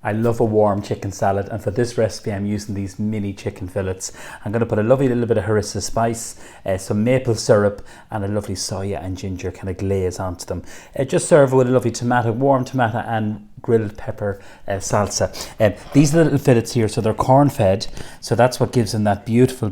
I love a warm chicken salad, and for this recipe I'm using these mini chicken fillets. I'm going to put a lovely little bit of harissa spice, some maple syrup and a lovely soya and ginger kind of glaze onto them. Just serve with a lovely tomato, warm tomato and grilled pepper salsa. These are the little fillets here, so they're corn fed, so that's what gives them that beautiful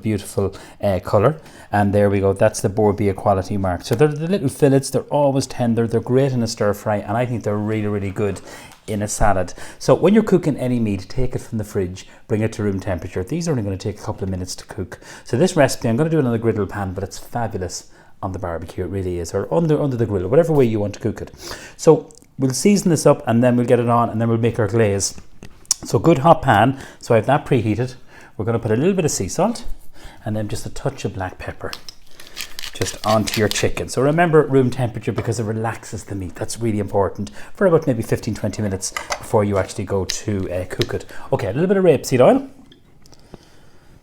colour. And there we go, that's the Borbia quality mark. So they're the little fillets, they're always tender, they're great in a stir fry, and I think they're really good in a salad. So when you're cooking any meat, take it from the fridge, bring it to room temperature. These are only going to take a couple of minutes to cook. So this recipe, I'm going to do it on a griddle pan, but it's fabulous on the barbecue, it really is, or under the grill, whatever way you want to cook it. So we'll season this up and then we'll get it on and then we'll make our glaze. So good hot pan, so I have that preheated. We're going to put a little bit of sea salt and then just a touch of black pepper just onto your chicken. So remember room temperature because it relaxes the meat. That's really important for about maybe 15-20 minutes before you actually go to cook it. Okay, a little bit of rapeseed oil.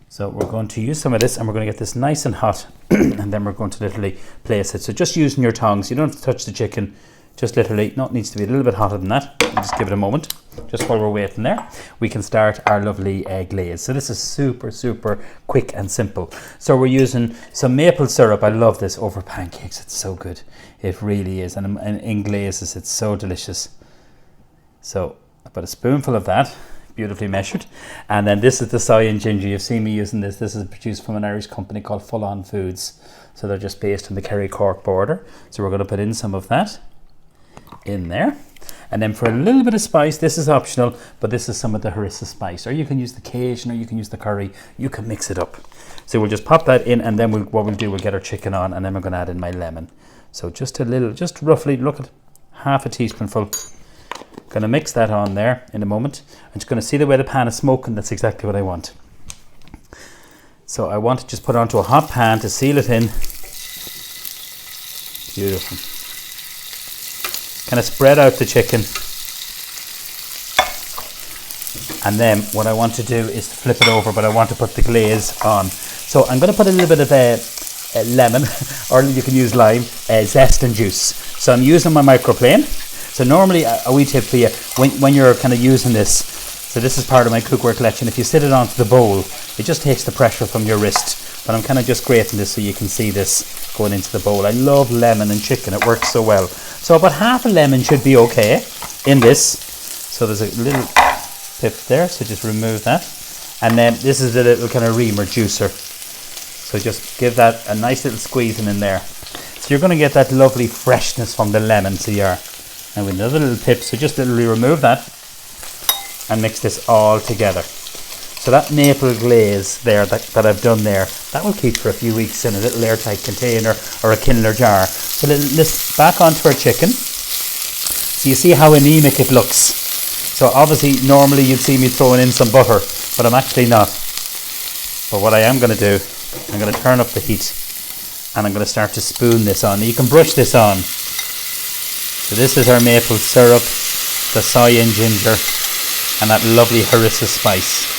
So we're going to use some of this and we're going to get this nice and hot and then we're going to literally place it. So just using your tongs, you don't have to touch the chicken, just literally, no, it needs to be a little bit hotter than that. Just give it a moment. Just while we're waiting there, we can start our lovely glaze. So this is super quick and simple. So we're using some maple syrup. I love this over pancakes. It's so good. It really is. And in glazes, it's so delicious. So about a spoonful of that, beautifully measured. And then this is the soy and ginger. You've seen me using this. This is produced from an Irish company called Full On Foods. So they're just based on the Kerry Cork border. So we're going to put in some of that in there. And then for a little bit of spice, this is optional, but this is some of the harissa spice, or you can use the Cajun, or you can use the curry. You can mix it up. So we'll just pop that in, and then what we'll do, we'll get our chicken on, and then we're going to add in my lemon. So just a little, just roughly, look at half a teaspoonful. Going to mix that on there in a moment. I'm just going to see the way the pan is smoking. That's exactly what I want. So I want to just put it onto a hot pan to seal it in. Beautiful. Kind of spread out the chicken, and then what I want to do is to flip it over, but I want to put the glaze on. So I'm going to put a little bit of lemon, or you can use lime, zest and juice. So I'm using my microplane. So normally a wee tip for you when you're kind of using this, so this is part of my cookware collection, if you sit it onto the bowl, it just takes the pressure from your wrist. But I'm kind of just grating this so you can see this going into the bowl. I love lemon and chicken, it works so well. So about half a lemon should be okay in this. So there's a little pip there, so just remove that. And then this is a little kind of reamer juicer. So just give that a nice little squeezing in there. So you're going to get that lovely freshness from the lemon, so you are. And with another little pip, so just literally remove that and mix this all together. So that maple glaze there that I've done there, that will keep for a few weeks in a little airtight container or a Kindler jar. So let's back onto our chicken. So you see how anemic it looks. So obviously normally you'd see me throwing in some butter, but I'm actually not. But what I am going to do, I'm going to turn up the heat and I'm going to start to spoon this on. You can brush this on. So this is our maple syrup, the soy and ginger, and that lovely harissa spice.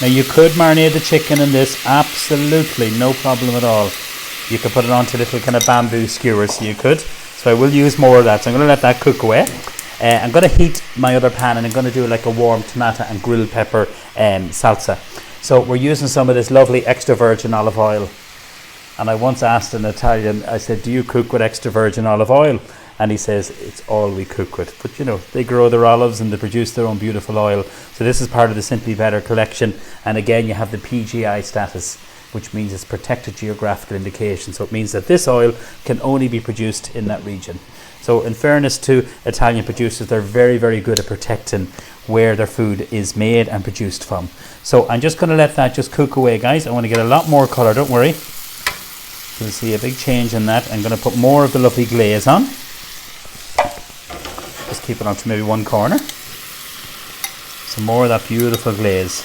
Now you could marinate the chicken in this, absolutely no problem at all. You could put it onto little kind of bamboo skewers, so you could. So I will use more of that, so I'm going to let that cook away. I'm going to heat my other pan and I'm going to do like a warm tomato and grilled pepper salsa. So we're using some of this lovely extra virgin olive oil. And I once asked an Italian, I said, do you cook with extra virgin olive oil? And he says, it's all we cook with. But you know, they grow their olives and they produce their own beautiful oil. So this is part of the Simply Better collection. And again, you have the PGI status, which means it's protected geographical indication. So it means that this oil can only be produced in that region. So in fairness to Italian producers, they're very good at protecting where their food is made and produced from. So I'm just going to let that just cook away, guys. I want to get a lot more colour, don't worry. You'll see a big change in that. I'm going to put more of the lovely glaze on. Just keep it on to maybe one corner. Some more of that beautiful glaze.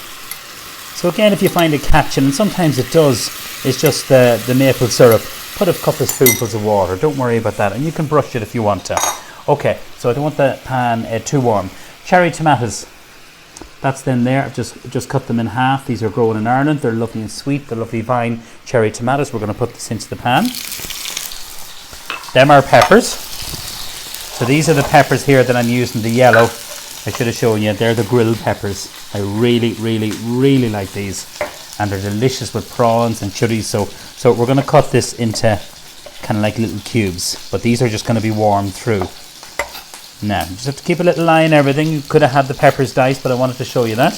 So again, if you find it catching, and sometimes it does, it's just the maple syrup. Put a couple of spoonfuls of water. Don't worry about that. And you can brush it if you want to. Okay, so I don't want the pan too warm. Cherry tomatoes. That's then there. I've just cut them in half. These are grown in Ireland. They're lovely and sweet. They're lovely vine cherry tomatoes. We're going to put this into the pan. Them are peppers. So these are the peppers here that I'm using, the yellow. I should have shown you, they're the grilled peppers. I really, really, really like these. And they're delicious with prawns and chutneys. So we're going to cut this into kind of like little cubes. But these are just going to be warmed through. Now, you just have to keep a little eye and everything. You could have had the peppers diced, but I wanted to show you that.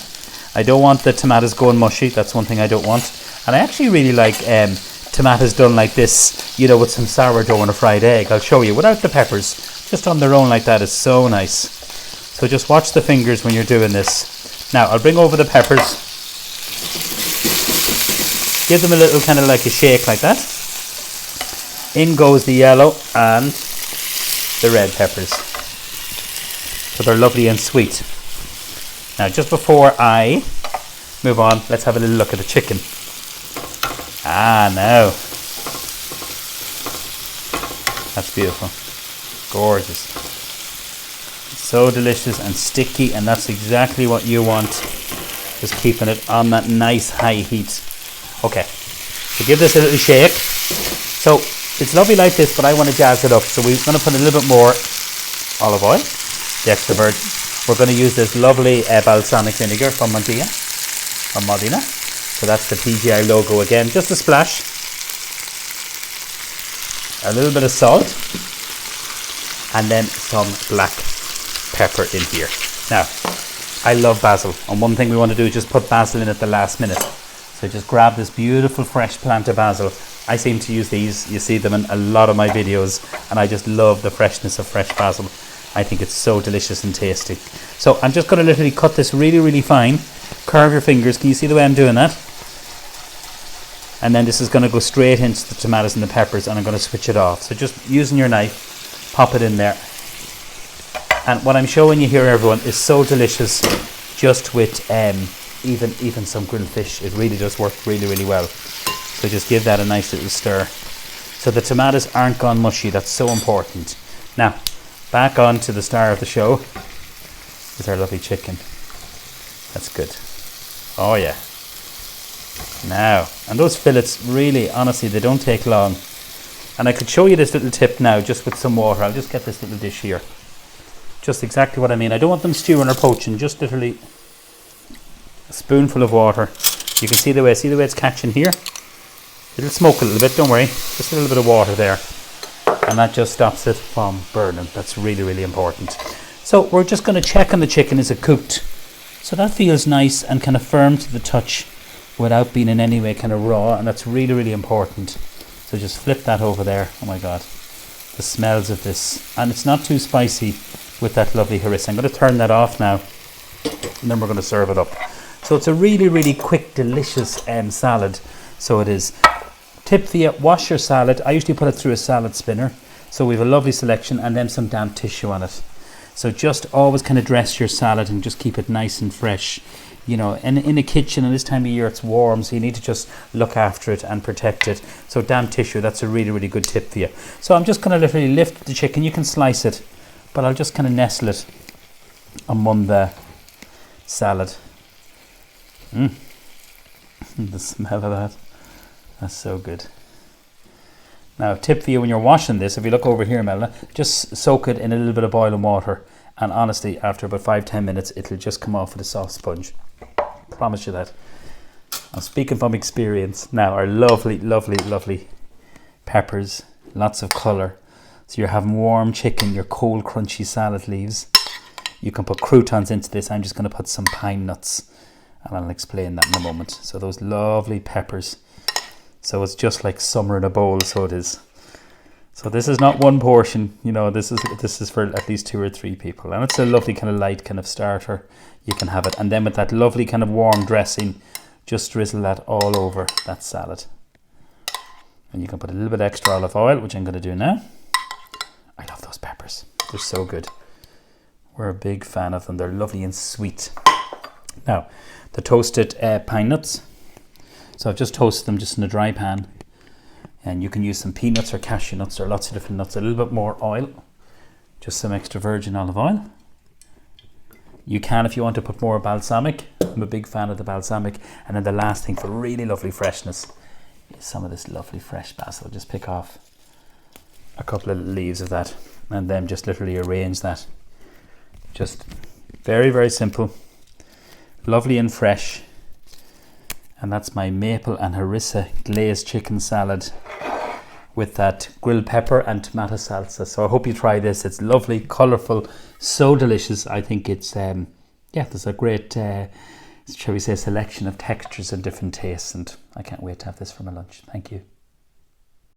I don't want the tomatoes going mushy. That's one thing I don't want. And I actually really like tomatoes done like this, you know, with some sourdough and a fried egg. I'll show you. Without the peppers, just on their own like that is so nice. So just watch the fingers when you're doing this. Now, I'll bring over the peppers. Give them a little kind of like a shake like that. In goes the yellow and the red peppers. So they're lovely and sweet. Now, just before I move on, let's have a little look at the chicken. Ah, now. That's beautiful. Gorgeous. So delicious and sticky, and that's exactly what you want. Just keeping it on that nice high heat. Okay, so give this a little shake. So it's lovely like this, but I want to jazz it up. So we're going to put a little bit more olive oil, the extra virgin. We're going to use this lovely balsamic vinegar from Modena. So that's the PGI logo again, just a splash. A little bit of salt. And then some black pepper in here. Now, I love basil. And one thing we want to do is just put basil in at the last minute. So just grab this beautiful fresh plant of basil. I seem to use these. You see them in a lot of my videos. And I just love the freshness of fresh basil. I think it's so delicious and tasty. So I'm just going to literally cut this really, really fine. Curve your fingers. Can you see the way I'm doing that? And then this is going to go straight into the tomatoes and the peppers, and I'm going to switch it off. So just using your knife, pop it in there. And what I'm showing you here, everyone, is so delicious just with even some grilled fish. It really does work really, really well. So just give that a nice little stir. So the tomatoes aren't gone mushy. That's so important. Now, back on to the star of the show is our lovely chicken. That's good. Oh yeah. Now, and those fillets really, honestly, they don't take long. And I could show you this little tip now just with some water. I'll just get this little dish here. Just exactly what I mean. I don't want them stewing or poaching, just literally a spoonful of water. You can see the way it's catching here. It'll smoke a little bit, don't worry. Just a little bit of water there. And that just stops it from burning. That's really, really important. So we're just going to check on the chicken, is it cooked? So that feels nice and kind of firm to the touch without being in any way kind of raw, and that's really, really important. So just flip that over there. Oh my God, the smells of this. And it's not too spicy with that lovely harissa. I'm going to turn that off now, and then we're going to serve it up. So it's a really, really quick, delicious salad. So it is. Tip for you, wash your salad. I usually put it through a salad spinner. So we have a lovely selection, and then some damp tissue on it. So just always kind of dress your salad and just keep it nice and fresh. You know, in a kitchen, and this time of year it's warm, so you need to just look after it and protect it. So damp tissue, that's a really, really good tip for you. So I'm just going to literally lift the chicken. You can slice it, but I'll just kind of nestle it among the salad. The smell of that. That's so good. Now, tip for you when you're washing this, if you look over here, Melna, just soak it in a little bit of boiling water. And honestly, after about 5-10 minutes, it'll just come off with a soft sponge. Promise you that. I'm speaking from experience. Now, our lovely, lovely, lovely peppers. Lots of colour. So you're having warm chicken, your cold, crunchy salad leaves. You can put croutons into this. I'm just going to put some pine nuts. And I'll explain that in a moment. So those lovely peppers. So it's just like summer in a bowl, so it is. So this is not one portion, you know, this is for at least 2 or 3 people. And it's a lovely kind of light kind of starter. You can have it. And then with that lovely kind of warm dressing, just drizzle that all over that salad. And you can put a little bit extra olive oil, which I'm going to do now. I love those peppers. They're so good. We're a big fan of them. They're lovely and sweet. Now, the toasted pine nuts. So I've just toasted them just in a dry pan. And you can use some peanuts or cashew nuts or lots of different nuts. A little bit more oil. Just some extra virgin olive oil. You can, if you want to put more balsamic. I'm a big fan of the balsamic. And then the last thing for really lovely freshness is some of this lovely fresh basil. Just pick off a couple of leaves of that. And then just literally arrange that. Just Very, very simple. Lovely and fresh. And that's my maple and harissa glazed chicken salad with that grilled pepper and tomato salsa. So I hope you try this. It's lovely, colourful, so delicious. I think it's, there's a great, shall we say, selection of textures and different tastes. And I can't wait to have this for my lunch. Thank you.